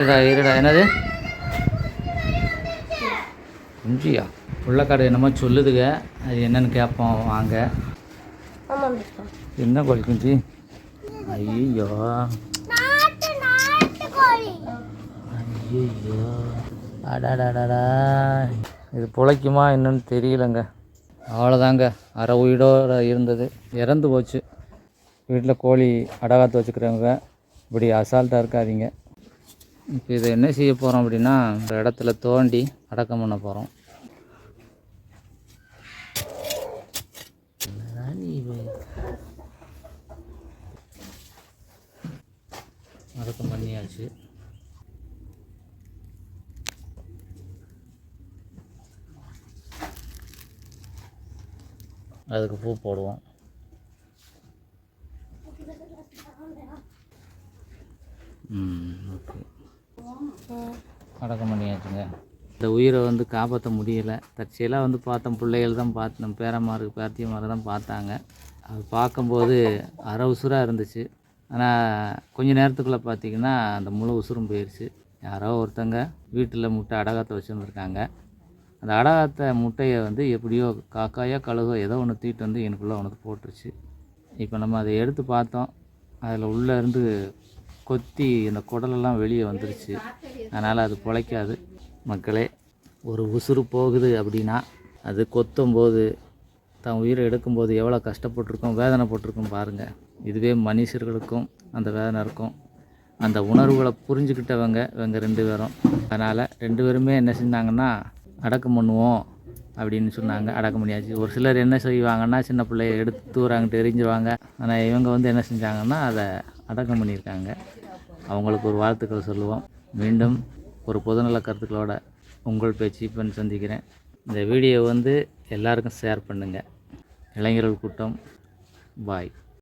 இருடா என்னது குஞ்சியா உள்ளக்காடு என்னமோ சொல்லுதுங்க, அது என்னன்னு கேட்போம் வாங்க. என்ன கோழி குஞ்சு? ஐயோ ஐயோ அடாடாடா, இது பிழைக்குமா என்னன்னு தெரியலங்க. அவ்வளோதாங்க, அரை உயிரோடு இருந்தது, இறந்து போச்சு. வீட்டில் கோழி அடகாத்து வச்சுக்கிறவங்க இப்படி அசால்ட்டாக இருக்காதீங்க. இப்போ இதை என்ன செய்ய போகிறோம் அப்படின்னா, இந்த இடத்துல தோண்டி அடக்கம் பண்ண போகிறோம். அடக்கம் பண்ணியாச்சு. அதுக்கு பூ போடுவோம். ஓகே, அடக்கம் பண்ணியாச்சுங்க. இந்த உயிரை வந்து காப்பாற்ற முடியலை. தற்செயலாக வந்து பார்த்தோம், பிள்ளைகள் தான் பார்த்தோம், பேரமாருக்கு பேத்தியமாரு தான் பார்த்தாங்க. அது பார்க்கும்போது அரை உசுராக இருந்துச்சு. ஆனால் கொஞ்சம் நேரத்துக்குள்ளே பார்த்திங்கன்னா அந்த முழு உசுரும் போயிடுச்சு. யாரோ ஒருத்தங்க வீட்டில் முட்டை அடகாத்த வச்சுருந்துருக்காங்க. அந்த அடகாத்த முட்டையை வந்து எப்படியோ காக்காயோ கழுகோ ஏதோ ஒன்று தூக்கிட்டு வந்து எனக்குள்ளே ஒன்று போட்டுருச்சு. இப்போ நம்ம அதை எடுத்து பார்த்தோம், அதில் உள்ளே இருந்து கொத்தி இந்த குடலெல்லாம் வெளியே வந்துருச்சு. அதனால் அது பிழைக்காது. மக்களே, ஒரு உசுறு போகுது அப்படின்னா அது கொத்தும்போது தான் உயிரை எடுக்கும்போது எவ்வளோ கஷ்டப்பட்டிருக்கோம், வேதனைப்பட்டிருக்கும் பாருங்கள். இதுவே மனுஷர்களுக்கும் அந்த வேதனை இருக்கும். அந்த உணர்வுகளை புரிஞ்சுக்கிட்டவங்க இவங்க 2 பேரும். அதனால் 2 பேருமே என்ன செஞ்சாங்கன்னா, அடக்கம் பண்ணுவோம் அப்படின்னு சொன்னாங்க. அடக்கம் பண்ணியாச்சு. ஒரு சிலர் என்ன செய்வாங்கன்னா, சின்ன பிள்ளைய எடுத்து தூராங்கிட்டு எரிஞ்சிருவாங்க. ஆனால் இவங்க வந்து என்ன செஞ்சாங்கன்னா, அதை அடக்கம் பண்ணியிருக்காங்க. அவங்களுக்கு ஒரு வாழ்த்துக்கள் சொல்லுவோம். மீண்டும் ஒரு பொதுநல கருத்துக்களோட உங்கள் பேச்சு இப்போ சந்திக்கிறேன். இந்த வீடியோ வந்து எல்லாருக்கும் ஷேர் பண்ணுங்கள். இளைஞர்கள் கூட்டம் பாய்.